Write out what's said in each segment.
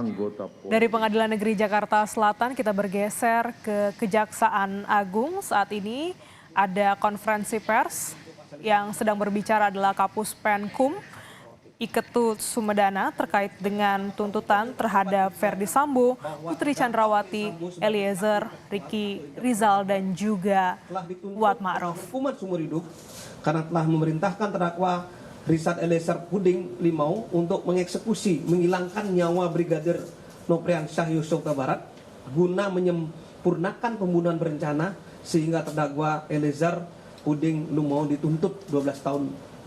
anggota Polri. Dari Pengadilan Negeri Jakarta Selatan kita bergeser ke Kejaksaan Agung. Saat ini ada konferensi pers yang sedang berbicara adalah Kapus Penkum Iketut Sumedana terkait dengan tuntutan terhadap Ferdy Sambo, Putri Chandrawati, Eliezer, Ricky Rizal dan juga Kuat Ma'ruf. Hukuman seumur hidup karena telah memerintahkan terdakwa Richard Eliezer Puding Limau untuk mengeksekusi, menghilangkan nyawa Brigadir Nopriansyah Yosua Huta Barat guna menyempurnakan pembunuhan berencana sehingga terdakwa Eliezer Puding Limau dituntut 12 tahun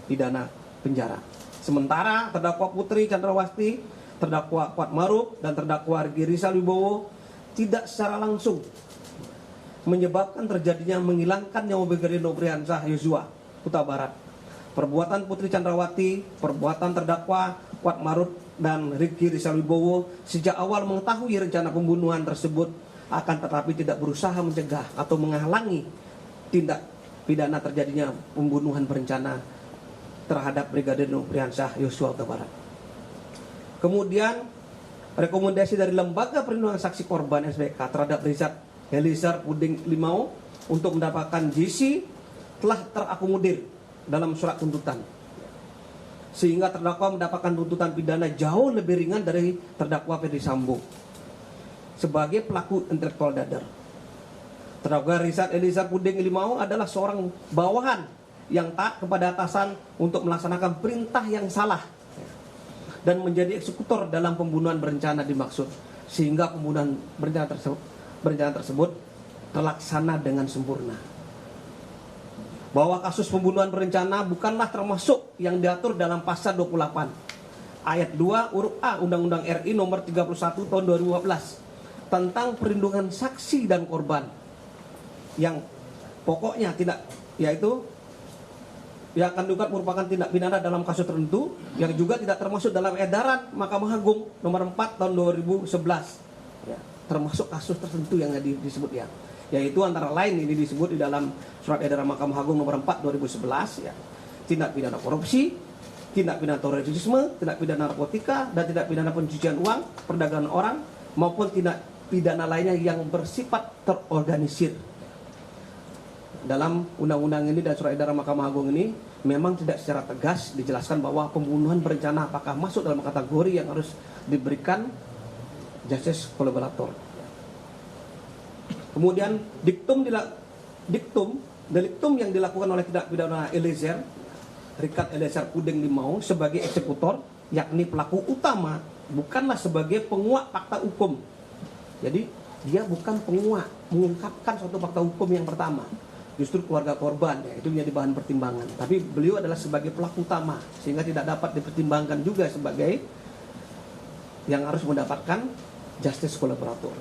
pidana penjara. Sementara terdakwa Putri Chandrawati, terdakwa Kuat Ma'ruf dan terdakwa Ricky Rizal Wibowo tidak secara langsung menyebabkan terjadinya menghilangkan nyawa Brigadir Nopriansyah Yosua Huta Barat. Perbuatan Putri Chandrawati, perbuatan terdakwa Kuat Ma'ruf dan Ricky Rizal Wibowo sejak awal mengetahui rencana pembunuhan tersebut akan tetapi tidak berusaha mencegah atau menghalangi tindak pidana terjadinya pembunuhan berencana terhadap Brigadir Nopriansyah Yosua Huta Barat. Kemudian rekomendasi dari Lembaga Perlindungan Saksi Korban SPK terhadap Richard Eliezer Puding Limau untuk mendapatkan GC telah terakomodir dalam surat tuntutan, sehingga terdakwa mendapatkan tuntutan pidana jauh lebih ringan dari terdakwa Ferdy Sambo sebagai pelaku intelektual dadar. Terdakwa Richard Eliezer Puding Limau adalah seorang bawahan yang taat kepada atasan untuk melaksanakan perintah yang salah dan menjadi eksekutor dalam pembunuhan berencana dimaksud, sehingga pembunuhan berencana tersebut terlaksana dengan sempurna. Bahwa kasus pembunuhan berencana bukanlah termasuk yang diatur dalam pasal 28 ayat 2 huruf A Undang-Undang RI nomor 31 tahun 2015 tentang perlindungan saksi dan korban, yang pokoknya tidak, yaitu yang akan diungkap merupakan tindak pidana dalam kasus tertentu yang juga tidak termasuk dalam edaran Mahkamah Agung nomor 4 tahun 2011 ya, termasuk kasus tertentu yang disebut ya, yaitu antara lain ini disebut di dalam surat edaran Mahkamah Agung nomor 4 2011 ya, tindak pidana korupsi, tindak pidana terorisme, tindak pidana narkotika dan tindak pidana pencucian uang, perdagangan orang maupun tindak pidana lainnya yang bersifat terorganisir. Dalam undang-undang ini dan surat edaran Mahkamah Agung ini memang tidak secara tegas dijelaskan bahwa pembunuhan berencana apakah masuk dalam kategori yang harus diberikan justice kolaborator. Kemudian deliktum yang dilakukan oleh tindak pidana Eliezer Richard Eliezer Puding Limau sebagai eksekutor, yakni pelaku utama, bukanlah sebagai penguat fakta hukum. Jadi dia bukan penguat mengungkapkan suatu fakta hukum yang pertama. Justru keluarga korban ya, itu menjadi bahan pertimbangan. Tapi beliau adalah sebagai pelaku utama, sehingga tidak dapat dipertimbangkan juga sebagai yang harus mendapatkan justice kolaborator.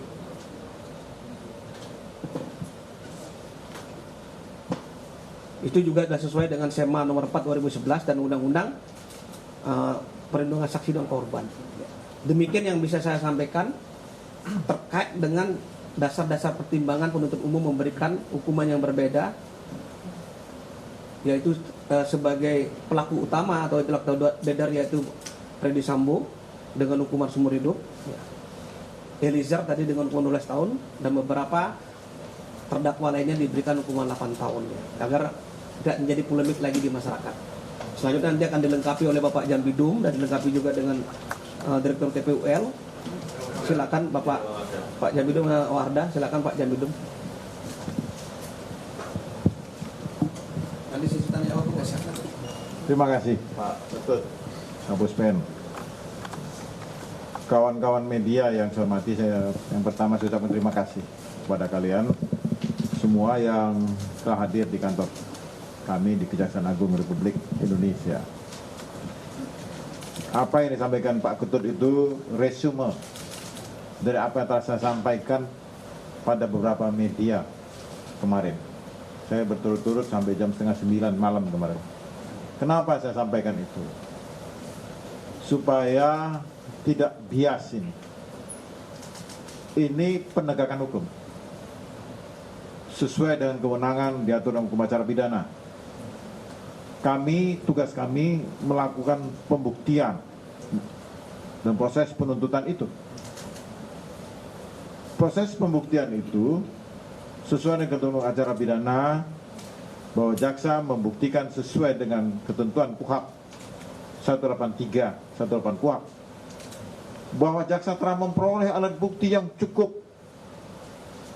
Itu juga sudah sesuai dengan SEMA nomor 4 2011 dan Undang-Undang Perlindungan Saksi dan Korban. Demikian yang bisa saya sampaikan terkait dengan dasar-dasar pertimbangan penuntut umum memberikan hukuman yang berbeda, yaitu sebagai pelaku utama atau intelektual dadar yaitu Ferdy Sambo dengan hukuman seumur hidup, Eliezer tadi dengan hukuman 12 tahun, dan beberapa terdakwa lainnya diberikan hukuman 8 tahun ya, agar tidak menjadi polemik lagi di masyarakat. Selanjutnya nanti akan dilengkapi oleh Bapak Jambidum dan dilengkapi juga dengan Direktur TPUL. Silakan Pak Jambidum Wardah, silakan Pak Jambidum. Nanti sisi tanya jawab. Terima kasih Pak Ketut, Kapus Pen. Kawan-kawan media yang saya hormati, saya yang pertama saya ucapkan terima kasih kepada kalian semua yang telah hadir di kantor kami di Kejaksaan Agung Republik Indonesia. Apa yang disampaikan Pak Ketut itu resume dari apa yang telah saya sampaikan pada beberapa media kemarin. Saya berturut-turut sampai jam 8:30 malam kemarin. Kenapa saya sampaikan itu? Supaya tidak bias ini. Ini penegakan hukum. Sesuai dengan kewenangan diatur dalam hukum acara pidana. Tugas kami melakukan pembuktian dan proses penuntutan itu. Proses pembuktian itu sesuai dengan ketentuan acara pidana bahwa jaksa membuktikan sesuai dengan ketentuan KUHP 183, 180 KUHP bahwa jaksa telah memperoleh alat bukti yang cukup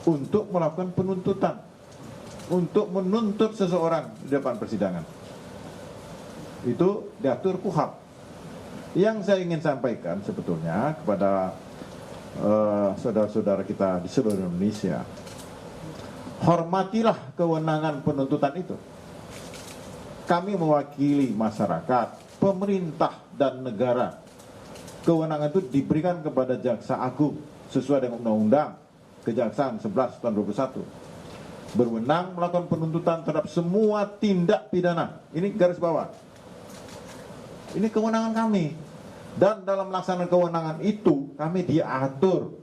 untuk melakukan penuntutan, untuk menuntut seseorang di depan persidangan. Itu diatur KUHP. Yang saya ingin sampaikan sebetulnya kepada saudara-saudara kita di seluruh Indonesia, hormatilah kewenangan penuntutan itu. Kami mewakili masyarakat, pemerintah, dan negara. Kewenangan itu diberikan kepada Jaksa Agung sesuai dengan Undang-Undang Kejaksaan 11 tahun 2021. Berwenang melakukan penuntutan terhadap semua tindak pidana. Ini garis bawah. Ini kewenangan kami. Dan dalam melaksanakan kewenangan itu kami diatur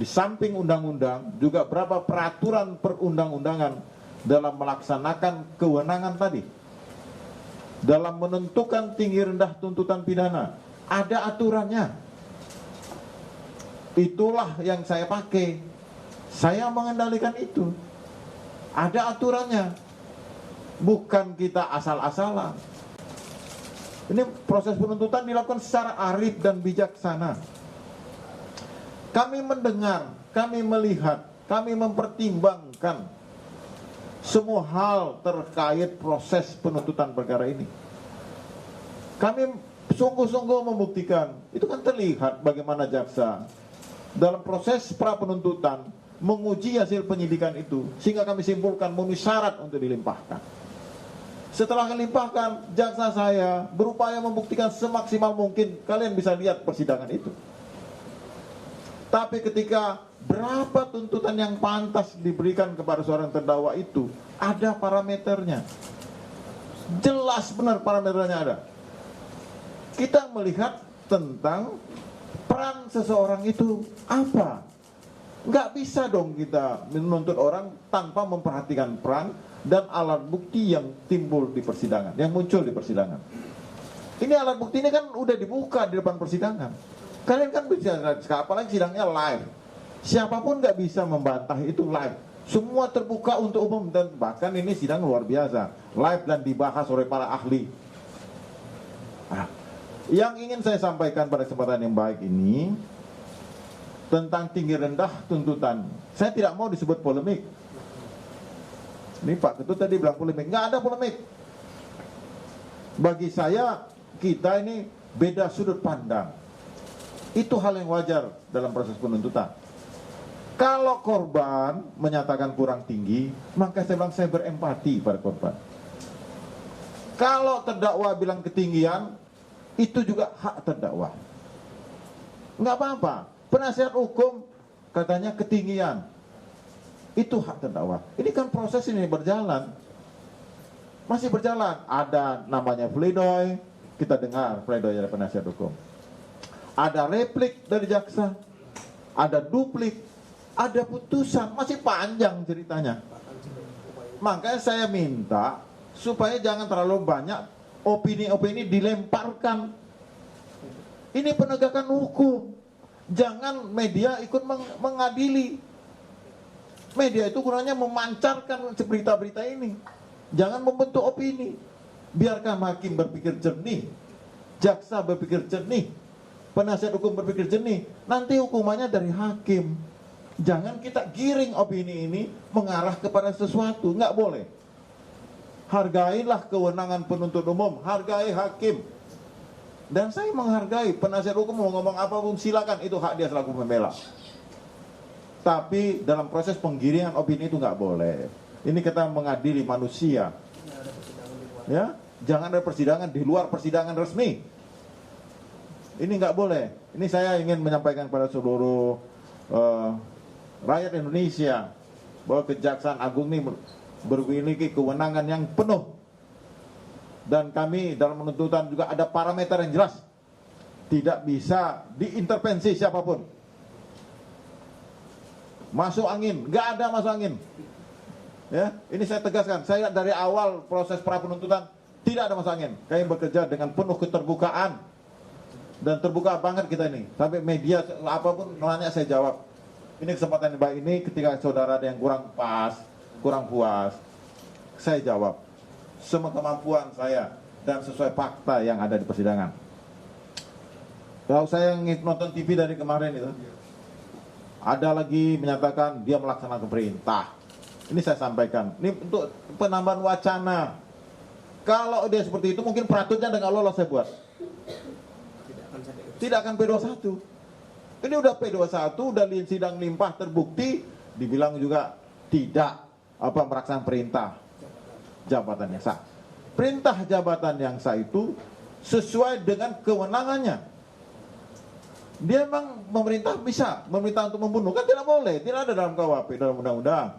di samping undang-undang juga berapa peraturan perundang-undangan dalam melaksanakan kewenangan tadi. Dalam menentukan tinggi rendah tuntutan pidana ada aturannya. Itulah yang saya pakai. Saya mengendalikan itu. Ada aturannya. Bukan kita asal-asalan. Ini proses penuntutan dilakukan secara arif dan bijaksana. Kami mendengar, kami melihat, kami mempertimbangkan semua hal terkait proses penuntutan perkara ini. Kami sungguh-sungguh membuktikan, itu kan terlihat bagaimana jaksa dalam proses pra penuntutan menguji hasil penyidikan itu sehingga kami simpulkan memenuhi syarat untuk dilimpahkan. Setelah dilimpahkan, jaksa saya berupaya membuktikan semaksimal mungkin. Kalian bisa lihat persidangan itu. Tapi ketika berapa tuntutan yang pantas diberikan kepada seorang terdakwa itu, ada parameternya. Jelas benar parameternya ada. Kita melihat tentang peran seseorang itu apa. Nggak bisa dong kita menuntut orang tanpa memperhatikan peran dan alat bukti yang timbul di persidangan, yang muncul di persidangan. Ini alat bukti ini kan udah dibuka di depan persidangan. Kalian kan bisa, apalagi sidangnya live. Siapapun nggak bisa membantah itu live. Semua terbuka untuk umum dan bahkan ini sidang luar biasa, live dan dibahas oleh para ahli. Nah, yang ingin saya sampaikan pada kesempatan yang baik ini tentang tinggi rendah tuntutan. Saya tidak mau disebut polemik. Ini Pak Ketut tadi bilang polemik. Nggak ada polemik. Bagi saya, kita ini beda sudut pandang. Itu hal yang wajar dalam proses penuntutan. Kalau korban menyatakan kurang tinggi, maka saya bilang saya berempati pada korban. Kalau terdakwa bilang ketinggian, itu juga hak terdakwa. Nggak apa-apa. Penasihat hukum katanya ketinggian. Itu hak terdakwa. Ini kan proses ini berjalan. Masih berjalan. Ada namanya pledoi. Kita dengar pledoi dari penasihat hukum. Ada replik dari jaksa. Ada duplik. Ada putusan. Masih panjang ceritanya. Makanya saya minta supaya jangan terlalu banyak opini-opini dilemparkan. Ini penegakan hukum. Jangan media ikut mengadili. Media itu gunanya memancarkan berita-berita ini. Jangan membentuk opini. Biarkan hakim berpikir jernih, jaksa berpikir jernih, penasihat hukum berpikir jernih. Nanti hukumannya dari hakim. Jangan kita giring opini ini mengarah kepada sesuatu. Nggak boleh. Hargailah kewenangan penuntut umum, hargai hakim. Dan saya menghargai penasihat hukum mau ngomong apapun silakan, itu hak dia selaku pembela. Tapi dalam proses penggiringan opini itu nggak boleh. Ini kita mengadili manusia. Ya, jangan ada persidangan di luar persidangan resmi. Ini nggak boleh. Ini saya ingin menyampaikan kepada seluruh rakyat Indonesia bahwa Kejaksaan Agung ini memiliki kewenangan yang penuh. Dan kami dalam penuntutan juga ada parameter yang jelas. Tidak bisa diintervensi siapapun. Masuk angin, nggak ada masuk angin. Ya, ini saya tegaskan. Saya dari awal proses pra penuntutan tidak ada masuk angin. Kami bekerja dengan penuh keterbukaan. Dan terbuka banget kita ini. Sampai media apapun nanya saya jawab. Ini kesempatan yang baik ini ketika saudara ada yang kurang pas, kurang puas, saya jawab. Semua kemampuan saya dan sesuai fakta yang ada di persidangan. Kalau saya nonton TV dari kemarin itu, ada lagi menyatakan dia melaksanakan perintah. Ini saya sampaikan. Ini untuk penambahan wacana. Kalau dia seperti itu mungkin peraturannya dengan lolos saya buat. Tidak akan P21. Ini udah P21, udah sidang limpah terbukti, dibilang juga tidak melaksanakan perintah jabatan yang sah. Perintah jabatan yang sah itu sesuai dengan kewenangannya. Dia memang memerintah bisa memerintah untuk membunuh, kan tidak boleh, tidak ada dalam KUHP, dalam undang-undang.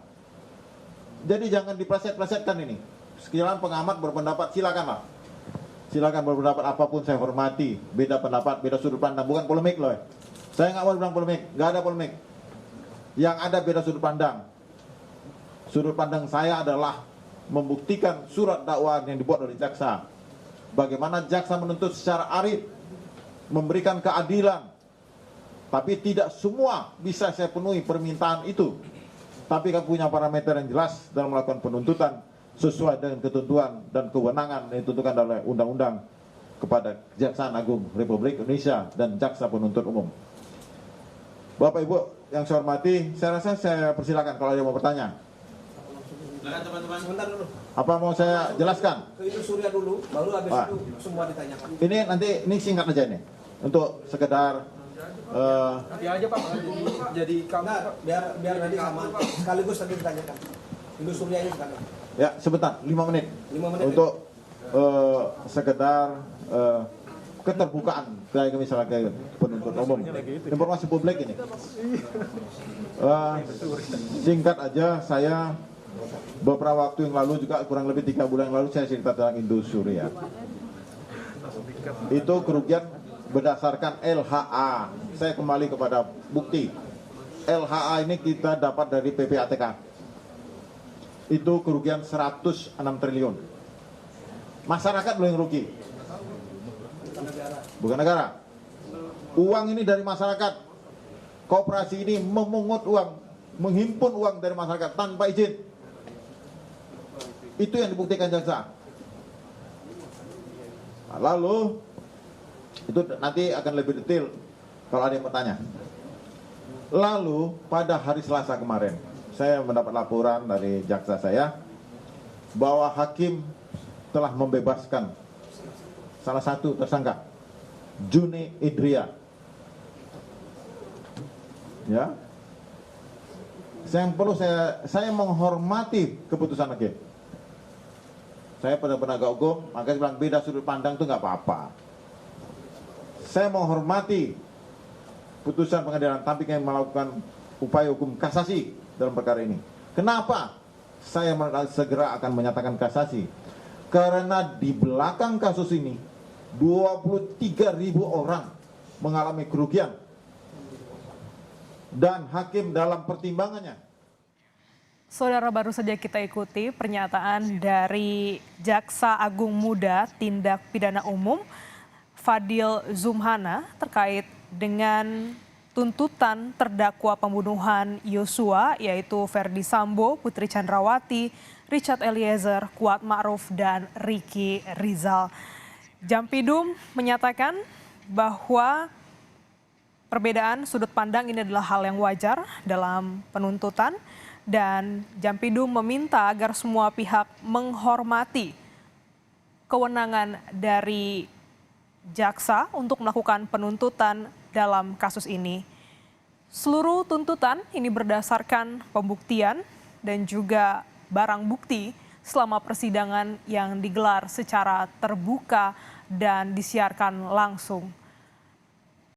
Jadi jangan dipleset-plesetkan ini. Sekiranya pengamat berpendapat, silakanlah. Silakan berpendapat apapun, saya hormati. Beda pendapat, beda sudut pandang, bukan polemik loh. Saya nggak mau bilang polemik, nggak ada polemik. Yang ada beda sudut pandang. Sudut pandang saya adalah membuktikan surat dakwaan yang dibuat oleh jaksa. Bagaimana jaksa menuntut secara arif, memberikan keadilan. Tapi tidak semua bisa saya penuhi permintaan itu. Tapi kami punya parameter yang jelas dalam melakukan penuntutan sesuai dengan ketentuan dan kewenangan yang ditentukan oleh undang-undang kepada Kejaksaan Agung Republik Indonesia dan Jaksa Penuntut Umum. Bapak Ibu yang saya hormati, saya rasa saya persilakan kalau ada yang mau bertanya. Silakan teman-teman. Sebentar dulu. Apa mau saya jelaskan? Ke Ibu Surya dulu, baru habis itu semua ditanyakan. Ini nanti ini singkat aja ini. Untuk sekedar nanti aja Pak, jadi kamu Nah, biar nanti sama sekaligus nanti ditanyakan. Ibu Surya ini sekarang. ya sebentar 5 menit. 5 menit. Untuk sekedar keterbukaan kayak misalnya kayak penuntut umum, informasi publik ini. Singkat aja, saya beberapa waktu yang lalu juga kurang lebih 3 bulan yang lalu saya cerita tentang Indosuria. Itu kerugian berdasarkan LHA. Saya kembali kepada bukti. LHA ini kita dapat dari PPATK. Itu kerugian 106 triliun. Masyarakat belum yang rugi. Bukan negara. Uang ini dari masyarakat. Koperasi ini memungut uang, menghimpun uang dari masyarakat tanpa izin. Itu yang dibuktikan jaksa. Nah, lalu itu nanti akan lebih detail kalau ada yang bertanya. Lalu pada hari Selasa kemarin saya mendapat laporan dari jaksa saya bahwa hakim telah membebaskan salah satu tersangka, Juni Idria. Ya, yang perlu saya menghormati keputusan hakim. Saya pada penegak hukum, makanya bilang beda sudut pandang itu nggak apa-apa. Saya menghormati putusan pengadilan, tapi kami melakukan upaya hukum kasasi dalam perkara ini. Kenapa saya segera akan menyatakan kasasi? Karena di belakang kasus ini 23.000 orang mengalami kerugian. Dan hakim dalam pertimbangannya. Saudara, baru saja kita ikuti pernyataan dari Jaksa Agung Muda Tindak Pidana Umum Fadil Zumhana terkait dengan tuntutan terdakwa pembunuhan Yosua yaitu Ferdi Sambo, Putri Chandrawati, Richard Eliezer, Kuat Ma'ruf, dan Ricky Rizal. Jampidum menyatakan bahwa perbedaan sudut pandang ini adalah hal yang wajar dalam penuntutan dan Jampidum meminta agar semua pihak menghormati kewenangan dari jaksa untuk melakukan penuntutan dalam kasus ini. Seluruh tuntutan ini berdasarkan pembuktian dan juga barang bukti selama persidangan yang digelar secara terbuka dan disiarkan langsung.